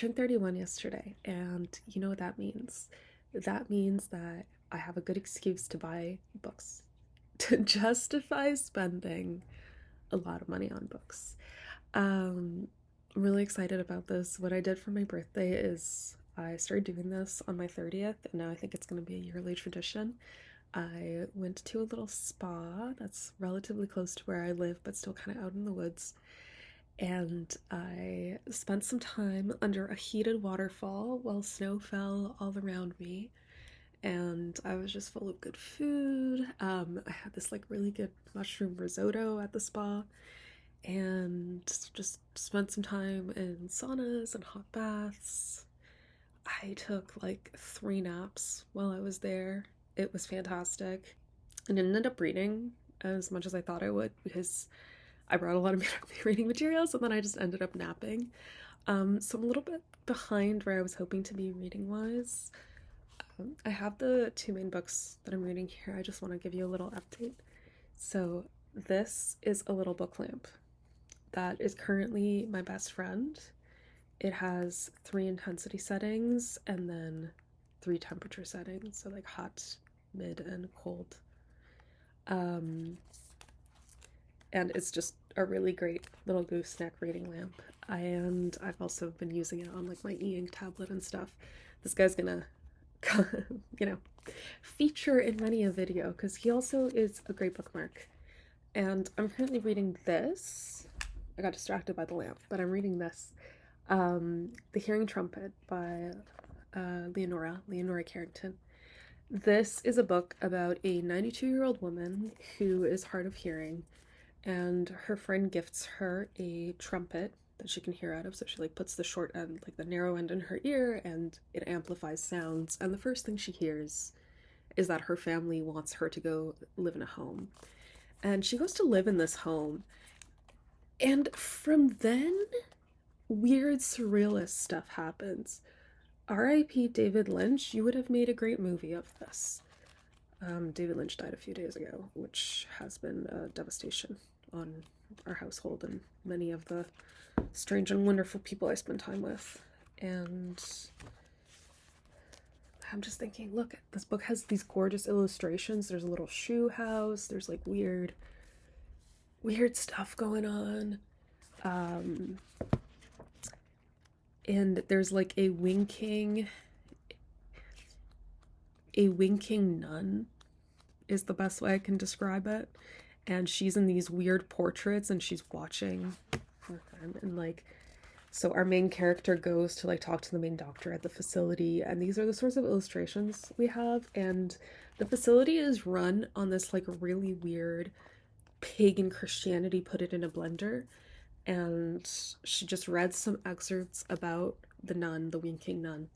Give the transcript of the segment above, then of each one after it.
turned 31 yesterday, and you know what that means? That means that I have a good excuse to buy books, to justify spending a lot of money on books. Um, I'm really excited about this. What I did for my birthday is I started doing this on my 30th, and now I think it's going to be a yearly tradition. I went to a little spa that's relatively close to where I live, but still kind of out in the woods. And I spent some time under a heated waterfall while snow fell all around me. And I was just full of good food. I had this like really good mushroom risotto at the spa, and just spent some time in saunas and hot baths. I took like 3 naps while I was there. It was fantastic. And I ended up reading as much as I thought I would because I brought a lot of reading materials and then I just ended up napping. So I'm a little bit behind where I was hoping to be reading wise. I have the two main books that I'm reading here. I just want to give you a little update. So this is a little book lamp that is currently my best friend. It has 3 intensity settings and then 3 temperature settings, so like hot, mid, and cold. And it's just a really great little gooseneck reading lamp. And I've also been using it on like my e-ink tablet and stuff. This guy's gonna, you know, feature in many a video because he also is a great bookmark. And I'm currently reading this. I got distracted by the lamp, but I'm reading this. The Hearing Trumpet by Leonora Carrington. This is a book about a 92-year-old woman who is hard of hearing, and her friend gifts her a trumpet that she can hear out of, so she like puts the short end, like the narrow end, in her ear, and it amplifies sounds. And the first thing she hears is that her family wants her to go live in a home, and she goes to live in this home. And from then, weird surrealist stuff happens. R.I.P. David Lynch, you would have made a great movie of this. David Lynch died a few days ago, which has been a devastation on our household and many of the strange and wonderful people I spend time with. And I'm just thinking, look, this book has these gorgeous illustrations. There's a little shoe house. There's like weird stuff going on. And there's like a winking nun is the best way I can describe it. And she's in these weird portraits and she's watching them. And like, so our main character goes to like talk to the main doctor at the facility, and these are the sorts of illustrations we have. And the facility is run on this like really weird pagan Christianity put it in a blender. And she just read some excerpts about the nun, the winking nun,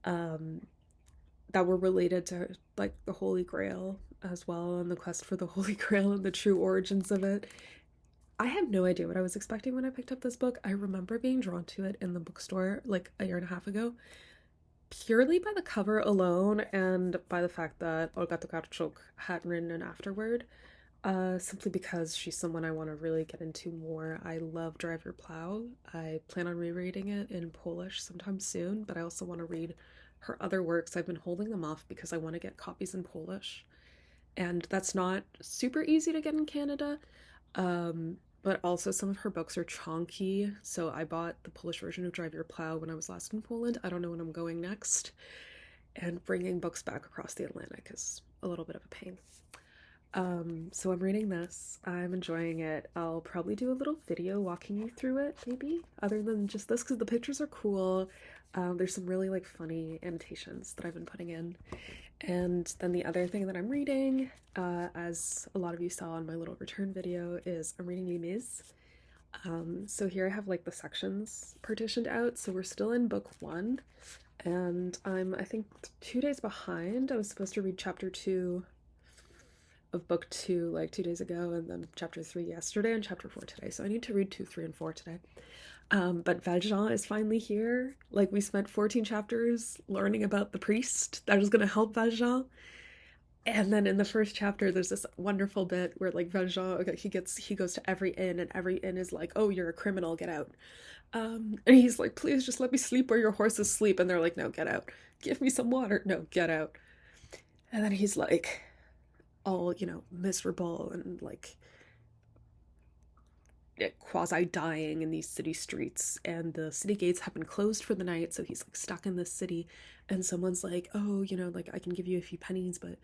that were related to like the Holy Grail as well, and the quest for the Holy Grail and the true origins of it. I had no idea what I was expecting when I picked up this book. I remember being drawn to it in the bookstore like a year and a half ago, purely by the cover alone and by the fact that Olga Tokarczuk had written an afterword. Simply because she's someone I want to really get into more. I love Drive Your Plow. I plan on rereading it in Polish sometime soon, but I also want to read her other works. I've been holding them off because I want to get copies in Polish, and that's not super easy to get in Canada. But also some of her books are chonky, so I bought the Polish version of Drive Your Plow when I was last in Poland. I don't know when I'm going next, and bringing books back across the Atlantic is a little bit of a pain. So I'm reading this. I'm enjoying it. I'll probably do a little video walking you through it, maybe, other than just this, because the pictures are cool. There's some really like funny annotations that I've been putting in. And then the other thing that I'm reading, as a lot of you saw in my little return video, is I'm reading Les Mis. So here I have like the sections partitioned out. So we're still in book 1, and I'm, I think, 2 days behind. I was supposed to read chapter 2 of book 2 like 2 days ago, and then chapter 3 yesterday, and chapter 4 today. So I need to read 2, 3, and 4 today. But Valjean is finally here. Like, we spent 14 chapters learning about the priest that is going to help Valjean. And then in the first chapter, there's this wonderful bit where like Valjean, okay, he goes to every inn, and every inn is like, oh, you're a criminal, get out. And he's like, please just let me sleep where your horses sleep. And they're like, no, get out. Give me some water. No, get out. And then he's like, all, miserable and like quasi dying in these city streets. And the city gates have been closed for the night. So he's like stuck in this city. And someone's like, oh, like I can give you a few pennies, but,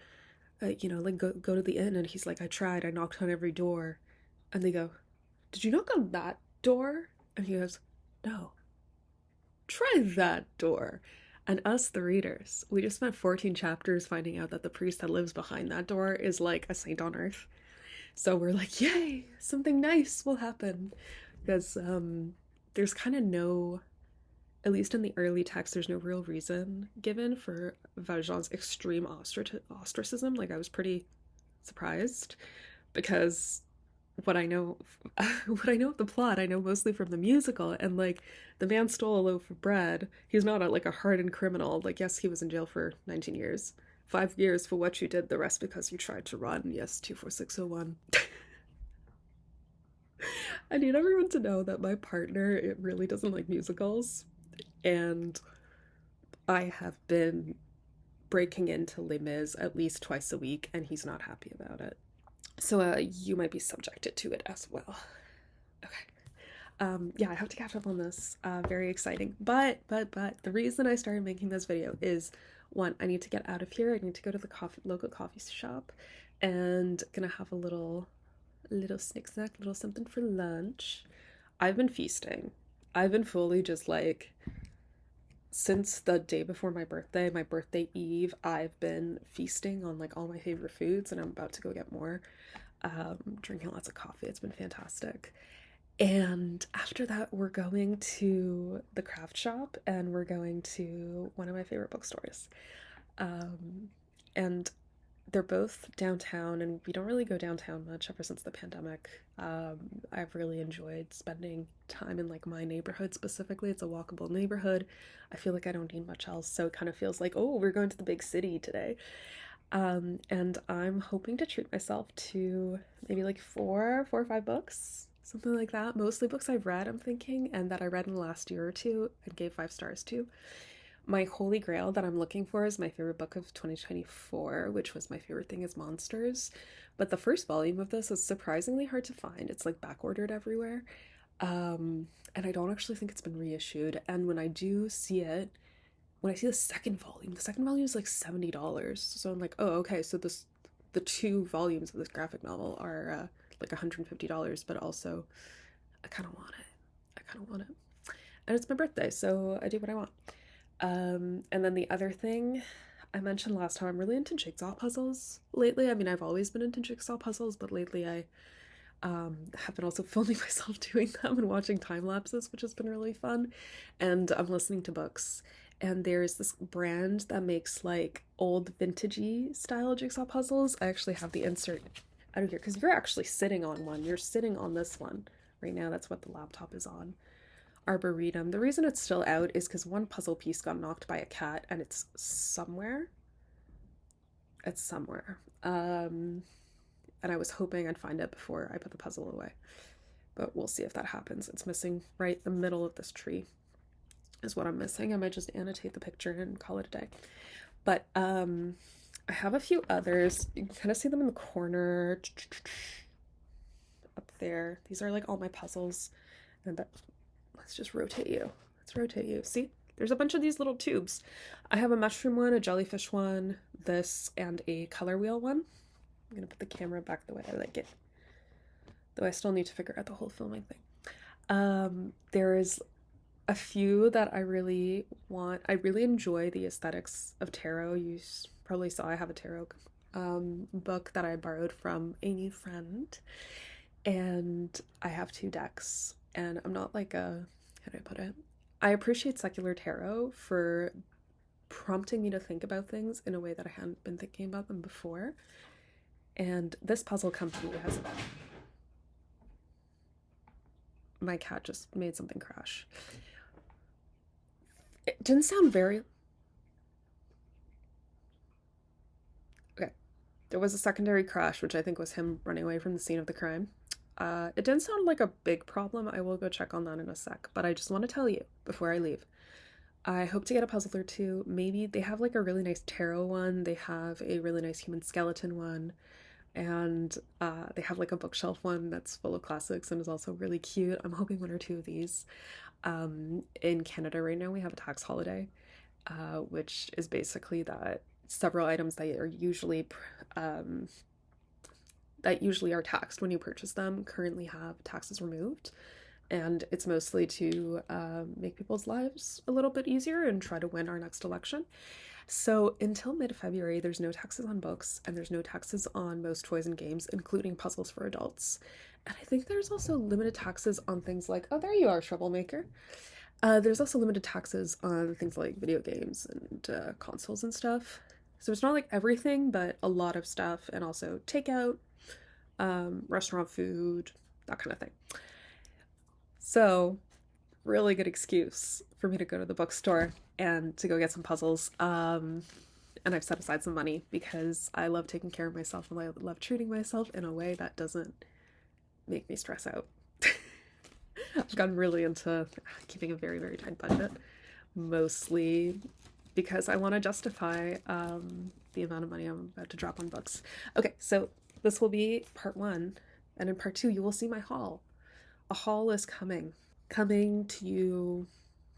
like go to the inn. And he's like, I tried. I knocked on every door. And they go, did you knock on that door? And he goes, no, try that door. And us, the readers, we just spent 14 chapters finding out that the priest that lives behind that door is like a saint on earth. So we're like, yay, something nice will happen. Because there's kind of no, at least in the early text, there's no real reason given for Valjean's extreme ostracism. Like, I was pretty surprised because what I know what I know of the plot, I know mostly from the musical, and like the man stole a loaf of bread. He's not like a hardened criminal. Like, yes, he was in jail for 19 years. 5 years for what you did, the rest because you tried to run. Yes, 24601. I need everyone to know that my partner, it really doesn't like musicals, and I have been breaking into Les Mis at least twice a week, and he's not happy about it. So you might be subjected to it as well. Okay. Yeah, I have to catch up on this. Very exciting. But the reason I started making this video is, one, I need to get out of here. I need to go to the local coffee shop, and gonna have a little snick snack, little something for lunch. I've been feasting. I've been fully just like, since the day before my birthday eve, I've been feasting on like all my favorite foods, and I'm about to go get more. Drinking lots of coffee. It's been fantastic. And after that, we're going to the craft shop, and we're going to one of my favorite bookstores. And they're both downtown, and we don't really go downtown much ever since the pandemic. I've really enjoyed spending time in like my neighborhood specifically. It's a walkable neighborhood. I feel like I don't need much else, so it kind of feels like, oh, we're going to the big city today. And I'm hoping to treat myself to maybe like four or five books, something like that. Mostly books I've read, I'm thinking, and that I read in the last year or two and gave 5 stars to. My holy grail that I'm looking for is my favorite book of 2024, which was My Favorite Thing is Monsters. But the first volume of this is surprisingly hard to find. It's like back ordered everywhere. And I don't actually think it's been reissued. And when I do see it, when I see the second volume is like $70. So I'm like, oh, okay, so the 2 volumes of this graphic novel are like $150, but also I kind of want it. And it's my birthday, so I do what I want. And then the other thing I mentioned last time, I'm really into jigsaw puzzles lately. I mean, I've always been into jigsaw puzzles, but lately I have been also filming myself doing them and watching time lapses, which has been really fun. And I'm listening to books. And there's this brand that makes like old vintagey style jigsaw puzzles. I actually have the insert out of here because you're actually sitting on one. You're sitting on this one right now. That's what the laptop is on. Arboretum. The reason it's still out is because one puzzle piece got knocked by a cat, and it's somewhere. And I was hoping I'd find it before I put the puzzle away. But we'll see if that happens. It's missing right the middle of this tree is what I'm missing. I might just annotate the picture and call it a day. But I have a few others. You can kind of see them in the corner up there. These are like all my puzzles. And let's just rotate you. Let's rotate you. See? There's a bunch of these little tubes. I have a mushroom one, a jellyfish one, this, and a color wheel one. I'm gonna put the camera back the way I like it. Though I still need to figure out the whole filming thing. There's a few that I really want. I really enjoy the aesthetics of tarot. You probably saw I have a tarot book that I borrowed from a new friend. And I have 2 decks. And I'm not like how do I put it? I appreciate secular tarot for prompting me to think about things in a way that I hadn't been thinking about them before. And this puzzle company has... My cat just made something crash. It didn't sound very... Okay. There was a secondary crash, which I think was him running away from the scene of the crime. It didn't sound like a big problem. I will go check on that in a sec, but I just want to tell you before I leave. I hope to get a puzzle or two. Maybe they have like a really nice tarot one. They have a really nice human skeleton one. And they have like a bookshelf one that's full of classics and is also really cute. I'm hoping one or two of these. In Canada right now, we have a tax holiday, which is basically that several items um, that usually are taxed when you purchase them currently have taxes removed, and it's mostly to make people's lives a little bit easier and try to win our next election. So until mid-February, there's no taxes on books and there's no taxes on most toys and games, including puzzles for adults. And I think there's also limited taxes on things like, oh, there you are, troublemaker. There's also limited taxes on things like video games and consoles and stuff. So it's not like everything, but a lot of stuff, and also takeout, restaurant food, that kind of thing. So, really good excuse for me to go to the bookstore and to go get some puzzles. And I've set aside some money because I love taking care of myself and I love treating myself in a way that doesn't make me stress out. I've gotten really into keeping a very, very tight budget, mostly because I want to justify the amount of money I'm about to drop on books. Okay, so this will be part 1, and in part 2 you will see my haul. A haul is coming to you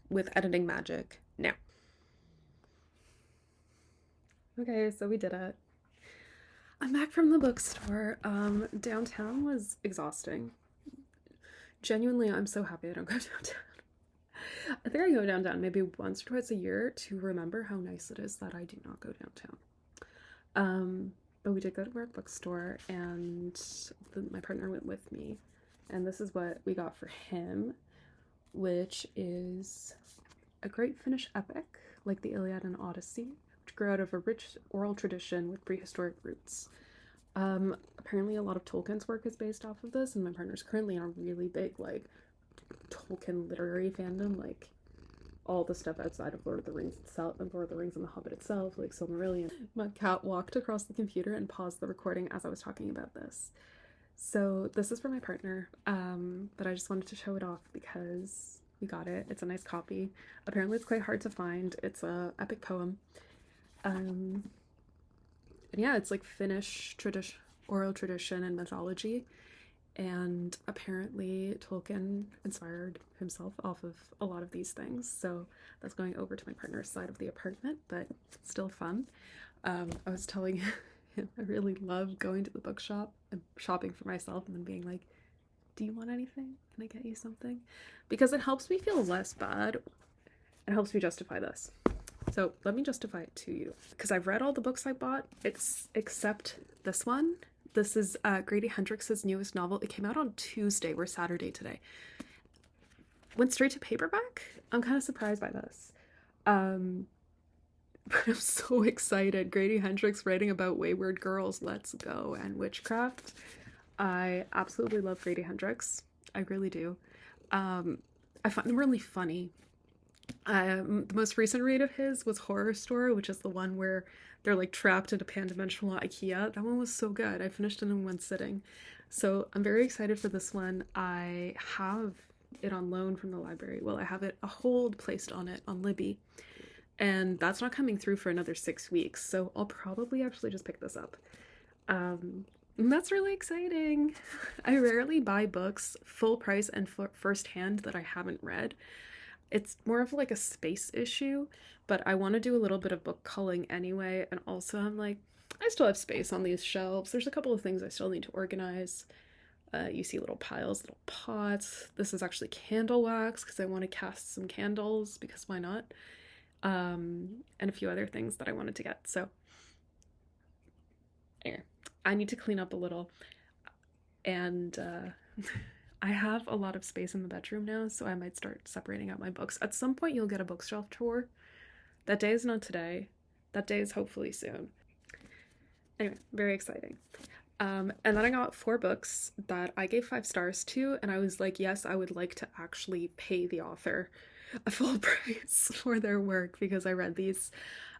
with editing magic now. Okay, so we did it. I'm back from the bookstore. Downtown was exhausting. Genuinely, I'm so happy I don't go downtown. I think I go downtown maybe once or twice a year to remember how nice it is that I do not go downtown. But we did go to our bookstore, and my partner went with me. And this is what we got for him, which is a great Finnish epic, like the Iliad and Odyssey, which grew out of a rich oral tradition with prehistoric roots. Apparently a lot of Tolkien's work is based off of this, and my partner's currently in a really big, like, Tolkien literary fandom, like, all the stuff outside of Lord of the Rings itself, and Lord of the Rings and The Hobbit itself, like Silmarillion. My cat walked across the computer and paused the recording as I was talking about this. So this is for my partner, but I just wanted to show it off because we got it. It's a nice copy. Apparently it's quite hard to find. It's a epic poem. And yeah, it's like Finnish oral tradition and mythology. And apparently Tolkien inspired himself off of a lot of these things. So that's going over to my partner's side of the apartment, but still fun. I was telling him I really love going to the bookshop and shopping for myself and then being like, do you want anything? Can I get you something? Because it helps me feel less bad. It helps me justify this. So let me justify it to you. Because I've read all the books I bought, except this one. This is Grady Hendrix's newest novel. It came out on Tuesday. We're Saturday today. Went straight to paperback. I'm kind of surprised by this. But I'm so excited. Grady Hendrix writing about wayward girls. Let's go. And witchcraft. I absolutely love Grady Hendrix. I really do. I find him really funny. The most recent read of his was Horror Store, which is the one where they're like trapped in a pan-dimensional IKEA. That one was so good. I finished it in one sitting. So I'm very excited for this one. I have it on loan from the library. Well, I have a hold placed on it on Libby. And that's not coming through for another 6 weeks. So I'll probably actually just pick this up. And that's really exciting. I rarely buy books full price and first hand that I haven't read. It's more of like a space issue, but I want to do a little bit of book culling anyway. And also I'm like, I still have space on these shelves. There's a couple of things I still need to organize. You see little piles, little pots. This is actually candle wax because I want to cast some candles because why not? And a few other things that I wanted to get. So anyway, I need to clean up a little. And I have a lot of space in the bedroom now, so I might start separating out my books. At some point, you'll get a bookshelf tour. That day is not today. That day is hopefully soon. Anyway, very exciting. And then I got 4 books that I gave 5 stars to, and I was like, yes, I would like to actually pay the author a full price for their work because I read these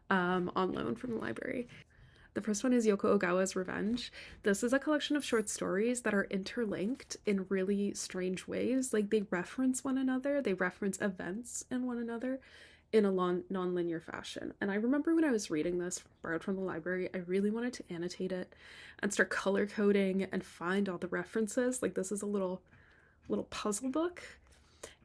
on loan from the library. The first one is Yoko Ogawa's Revenge. This is a collection of short stories that are interlinked in really strange ways. Like, they reference one another, they reference events in one another in a non-linear fashion. And I remember when I was reading this, borrowed from the library, I really wanted to annotate it and start color coding and find all the references. Like, this is a little puzzle book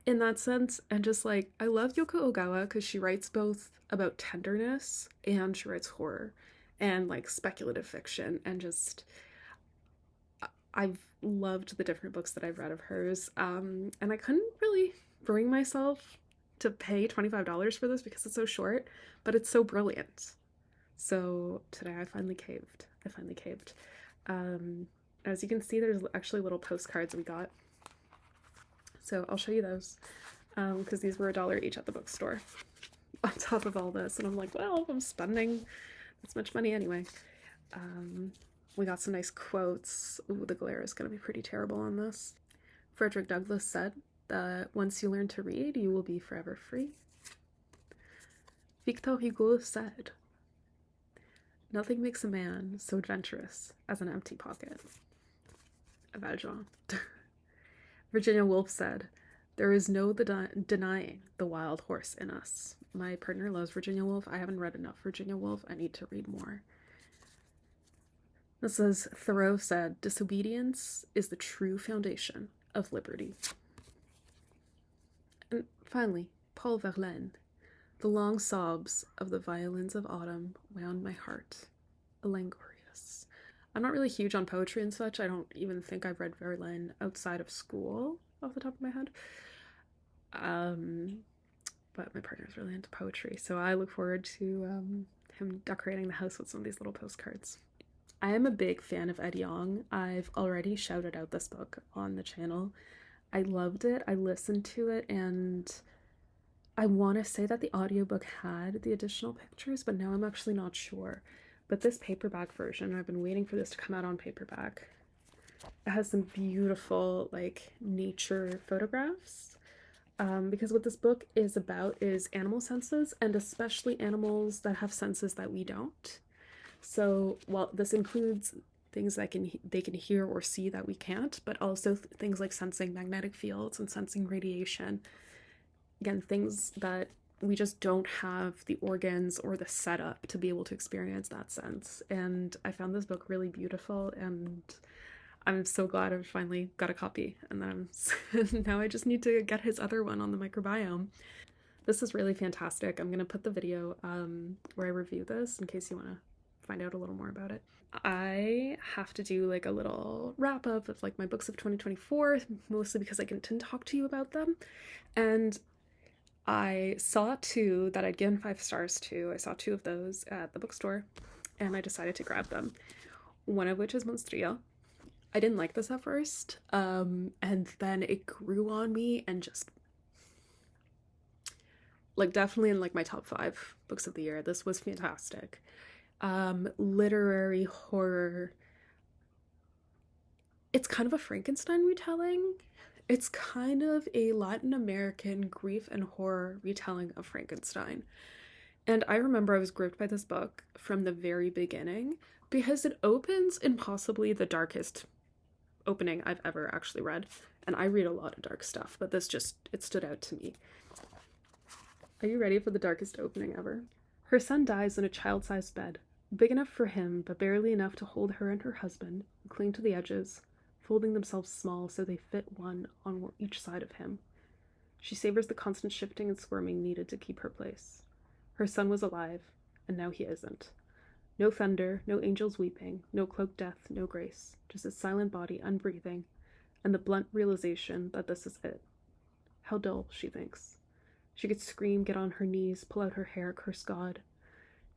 in that sense. And just like, I love Yoko Ogawa because she writes both about tenderness and she writes horror and like speculative fiction, and just I've loved the different books that I've read of hers. And I couldn't really bring myself to pay $25 for this because it's so short, but it's so brilliant. So today I finally caved. As you can see, there's actually little postcards we got. So I'll show you those, because these were $1 each at the bookstore on top of all this. And I'm like, well, I'm spending this much money anyway. We got some nice quotes. Ooh, the glare is going to be pretty terrible on this. Frederick Douglass said that once you learn to read, you will be forever free. Victor Hugo said, nothing makes a man so adventurous as an empty pocket. Valjean. Virginia Woolf said, there is no denying the wild horse in us. My partner loves Virginia Woolf. I haven't read enough Virginia Woolf. I need to read more. This is Thoreau said, disobedience is the true foundation of liberty. And finally, Paul Verlaine, the long sobs of the violins of autumn wound my heart, Elangorious. I'm not really huge on poetry and such. I don't even think I've read Verlaine outside of school off the top of my head. But my partner's really into poetry, so I look forward to him decorating the house with some of these little postcards. I am a big fan of Ed Yong. I've already shouted out this book on the channel. I loved it. I listened to it, and I want to say that the audiobook had the additional pictures, but now I'm actually not sure. But this paperback version, I've been waiting for this to come out on paperback. It has some beautiful, like, nature photographs. Because what this book is about is animal senses, and especially animals that have senses that we don't. So while this includes things that they can hear or see that we can't, but also things like sensing magnetic fields and sensing radiation. Again, things that we just don't have the organs or the setup to be able to experience that sense. And I found this book really beautiful, and I'm so glad I finally got a copy. And then now I just need to get his other one on the microbiome. This is really fantastic. I'm gonna put the video where I review this in case you want to find out a little more about it. I have to do like a little wrap up of like my books of 2024, mostly because I didn't talk to you about them. And I saw two that I'd given 5 stars to. I saw 2 of those at the bookstore, and I decided to grab them. One of which is Monstrillo. I didn't like this at first, and then it grew on me, and just like definitely in like my top 5 books of the year. This was fantastic. Literary horror. It's kind of a Frankenstein retelling. It's kind of a Latin American grief and horror retelling of Frankenstein. And I remember I was gripped by this book from the very beginning because it opens in possibly the darkest opening I've ever actually read. And I read a lot of dark stuff, but this just, it stood out to me. Are you ready for the darkest opening ever? Her son dies in a child-sized bed, big enough for him, but barely enough to hold her and her husband, who cling to the edges, folding themselves small so they fit one on each side of him. She savors the constant shifting and squirming needed to keep her place. Her son was alive, and now he isn't. No thunder, no angels weeping, no cloaked death, no grace, just his silent body unbreathing, and the blunt realization that this is it. How dull, she thinks. She could scream, get on her knees, pull out her hair, curse God.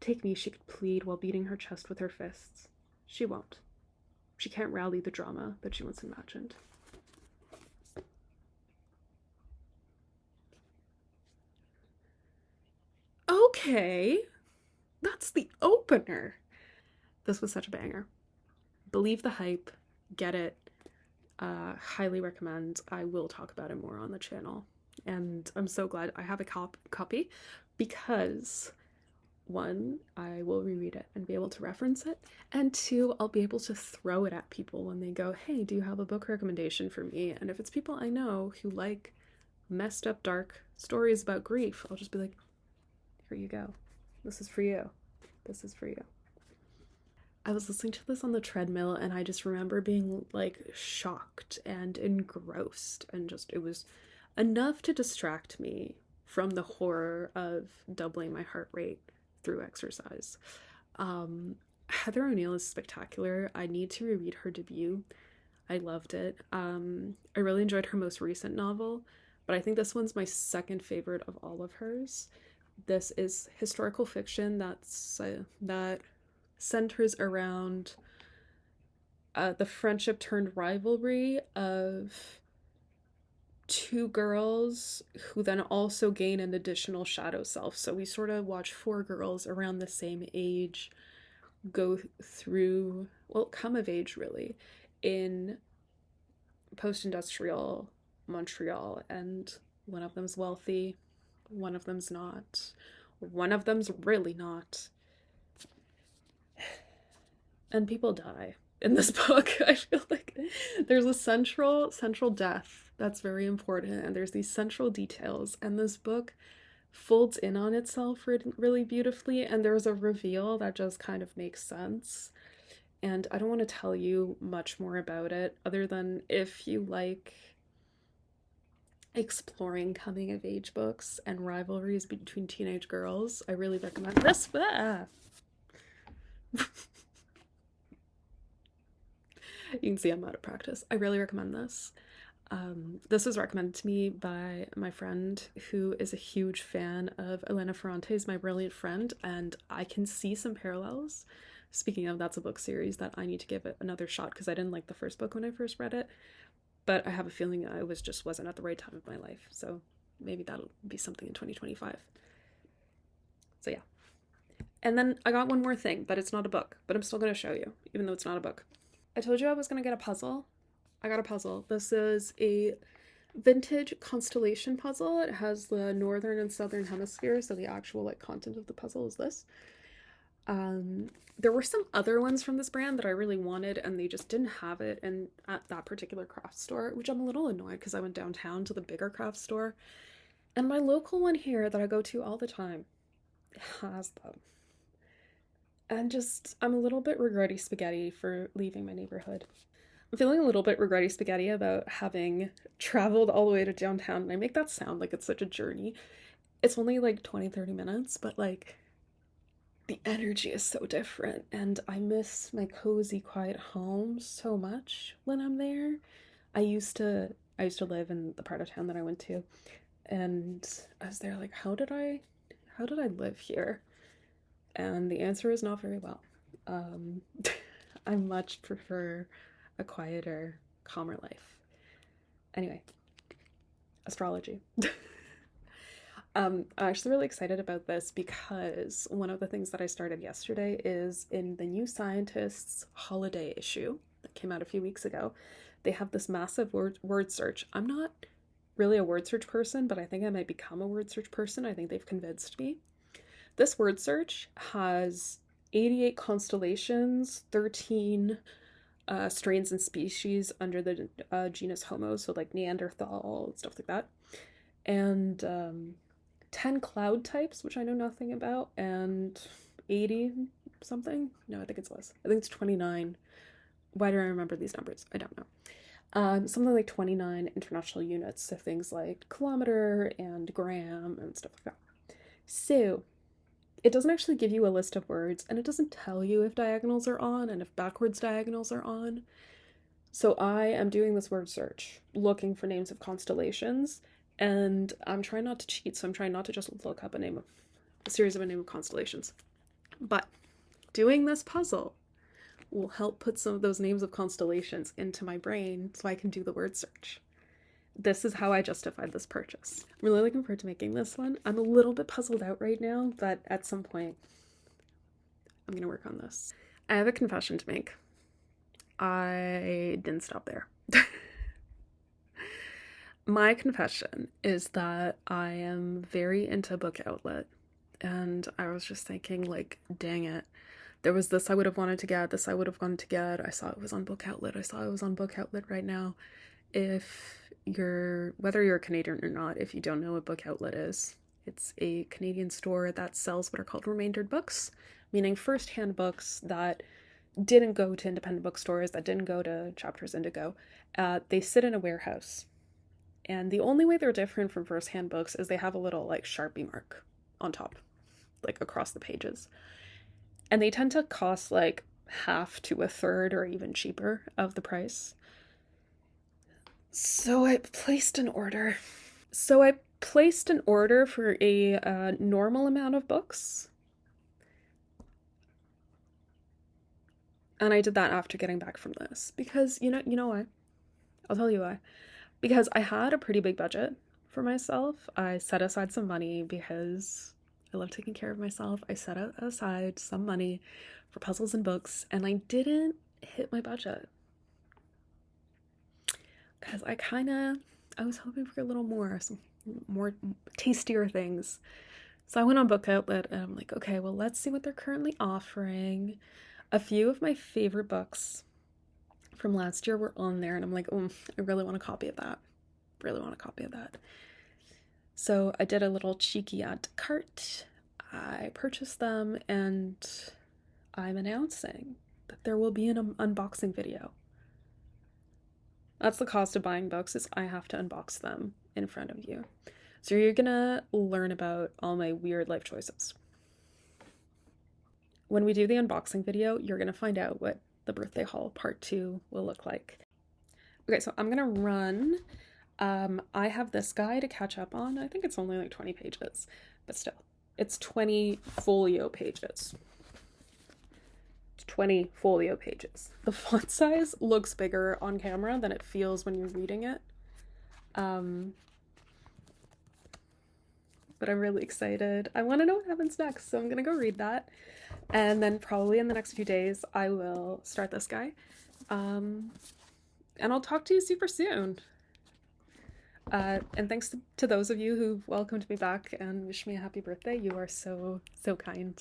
Take me, she could plead while beating her chest with her fists. She won't. She can't rally the drama that she once imagined. Okay, that's the opener. This was such a banger. Believe the hype, get it. Highly recommend. I will talk about it more on the channel. And I'm so glad I have a copy because one, I will reread it and be able to reference it, and two, I'll be able to throw it at people when they go, hey, do you have a book recommendation for me? And if it's people I know who like messed up dark stories about grief, I'll just be like, here you go. This is for you. This is for you. I was listening to this on the treadmill and I just remember being like shocked and engrossed, and just it was enough to distract me from the horror of doubling my heart rate through exercise. Heather O'Neill is spectacular. I need to reread her debut. I loved it. I really enjoyed her most recent novel, but I think this one's my second favorite of all of hers. This is historical fiction that centers around the friendship turned rivalry of two girls who then also gain an additional shadow self. So we sort of watch four girls around the same age go through, well, come of age really, in post-industrial Montreal, and one of them's wealthy, one of them's not, one of them's really not, and people die in this book. I feel like there's a central death that's very important, and there's these central details, and this book folds in on itself really beautifully, and there's a reveal that just kind of makes sense. And I don't want to tell you much more about it other than if you like exploring coming of age books and rivalries between teenage girls, I really recommend this. You can see I'm out of practice. I really recommend this. This was recommended to me by my friend who is a huge fan of Elena Ferrante's My Brilliant Friend, and I can see some parallels. Speaking of, that's a book series that I need to give it another shot because I didn't like the first book when I first read it, but I have a feeling I wasn't at the right time of my life, so maybe that'll be something in 2025. So yeah. And then I got one more thing, but it's not a book, but I'm still going to show you, even though it's not a book. I told you I was going to get a puzzle. I got a puzzle. This is a vintage constellation puzzle. It has the northern and southern hemisphere, so the actual like content of the puzzle is this. There were some other ones from this brand that I really wanted, and they just didn't have it at that particular craft store, which I'm a little annoyed because I went downtown to the bigger craft store, and my local one here that I go to all the time has them. And just, I'm a little bit regretty spaghetti for leaving my neighborhood. I'm feeling a little bit regretty spaghetti about having traveled all the way to downtown, and I make that sound like it's such a journey. It's only like 20-30 minutes, but like the energy is so different, and I miss my cozy quiet home so much when I'm there. I used to live in the part of town that I went to, and I was there like, how did I live here? And the answer is not very well. I much prefer a quieter, calmer life. Anyway, astrology. I'm actually really excited about this because one of the things that I started yesterday is in the New Scientist's holiday issue that came out a few weeks ago. They have this massive word search. I'm not really a word search person, but I think I might become a word search person. I think they've convinced me. This word search has 88 constellations, 13 strains and species under the genus Homo, so like Neanderthal, stuff like that, and 10 cloud types, which I know nothing about, and 80 something. No, I think it's less. I think it's 29. Why do I remember these numbers? I don't know. Something like 29 international units, so things like kilometer and gram and stuff like that. So it doesn't actually give you a list of words, and it doesn't tell you if diagonals are on and if backwards diagonals are on. So I am doing this word search, looking for names of constellations, and I'm trying not to cheat, so I'm trying not to just look up a series of a name of constellations. But doing this puzzle will help put some of those names of constellations into my brain so I can do the word search. This is how I justified this purchase. I'm really looking forward to making this one. I'm a little bit puzzled out right now, but at some point, I'm going to work on this. I have a confession to make. I didn't stop there. My confession is that I am very into Book Outlet. and I was just thinking, like, dang it. There was this I would have wanted to get, this I would have wanted to get. I saw it was on Book Outlet. I saw it was on Book Outlet right now. Whether you're a Canadian or not, if you don't know what Book Outlet is, it's a Canadian store that sells what are called remaindered books, meaning first-hand books that didn't go to independent bookstores, that didn't go to Chapters Indigo. They sit in a warehouse. And the only way they're different from first-hand books is they have a little, like, Sharpie mark on top, like, across the pages. And they tend to cost, like, half to a third or even cheaper of the price. So I placed an order. For a normal amount of books. And I did that after getting back from this. Because, you know why? I'll tell you why. Because I had a pretty big budget for myself. I set aside some money because I love taking care of myself. I set aside some money for puzzles and books, and I didn't hit my budget. Because I was hoping for a little more, some more tastier things. So I went on Book Outlet and I'm like, okay, well, let's see what they're currently offering. A few of my favorite books from last year were on there, and I'm like, oh, I really want a copy of that. Really want a copy of that. So I did a little cheeky add to cart. I purchased them, and I'm announcing that there will be an unboxing video. That's the cost of buying books, is I have to unbox them in front of you. So you're gonna learn about all my weird life choices. When we do the unboxing video, you're gonna find out what the birthday haul part 2 will look like. Okay, so I'm gonna run. I have this guy to catch up on. I think it's only like 20 pages, but still, it's 20 folio pages. 20 folio pages. The font size looks bigger on camera than it feels when you're reading it. But I'm really excited. I want to know what happens next, so I'm gonna go read that. And then probably in the next few days, I will start this guy. And I'll talk to you super soon. And thanks to those of you who've welcomed me back and wished me a happy birthday. You are so, so kind.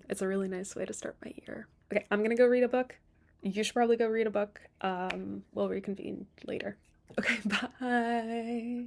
It's a really nice way to start my year. Okay, I'm gonna go read a book. You should probably go read a book. We'll reconvene later. Okay, bye.